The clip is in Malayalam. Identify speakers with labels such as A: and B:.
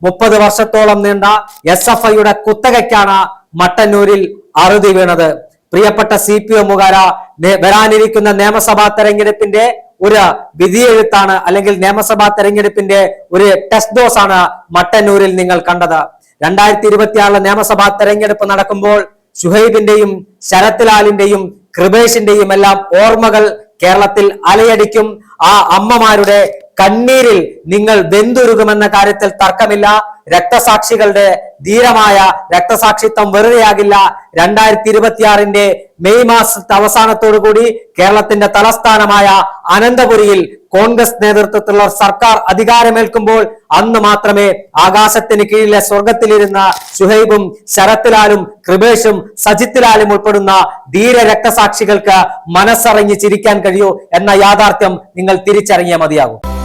A: 30 വർഷത്തോളം നീണ്ട SFIയുടെ കുത്തകയ്ക്കാണ് മട്ടന്നൂരിൽ അറുതി വീണത്. പ്രിയപ്പെട്ട CPMകാര, വരാനിരിക്കുന്ന നിയമസഭാ തെരഞ്ഞെടുപ്പിന്റെ ഒരു വിധിയെഴുത്താണ് അല്ലെങ്കിൽ നിയമസഭാ തെരഞ്ഞെടുപ്പിന്റെ ഒരു ടെസ്റ്റ് ഡോസ് ആണ് മട്ടന്നൂരിൽ നിങ്ങൾ കണ്ടത്. 2026 നിയമസഭാ തെരഞ്ഞെടുപ്പ് നടക്കുമ്പോൾ ഷുഹൈബിന്റെയും ശരത് ലാലിന്റെയും കൃപേഷിന്റെയും എല്ലാം ഓർമ്മകൾ കേരളത്തിൽ അലയടിക്കും. ആ അമ്മമാരുടെ കണ്ണീരിൽ നിങ്ങൾ വെന്തുരുകുമെന്ന കാര്യത്തിൽ തർക്കമില്ല. രക്തസാക്ഷികളുടെ ധീരമായ രക്തസാക്ഷിത്വം വെറുതെയാകില്ല. 2026 മെയ് മാസത്തെ അവസാനത്തോടുകൂടി കേരളത്തിന്റെ തലസ്ഥാനമായ അനന്തപുരിയിൽ കോൺഗ്രസ് നേതൃത്വത്തിലുള്ള സർക്കാർ അധികാരമേൽക്കുമ്പോൾ അന്ന് മാത്രമേ ആകാശത്തിന് കീഴിലെ സ്വർഗത്തിലിരുന്ന ഷുഹൈബും ശരത് ലാലും കൃപേഷും സജിത് ലാലും ഉൾപ്പെടുന്ന ധീര രക്തസാക്ഷികൾക്ക് മനസ്സറിഞ്ഞ് ചിരിക്കാൻ കഴിയൂ എന്ന യാഥാർത്ഥ്യം നിങ്ങൾ തിരിച്ചറിഞ്ഞേ മതിയാകും.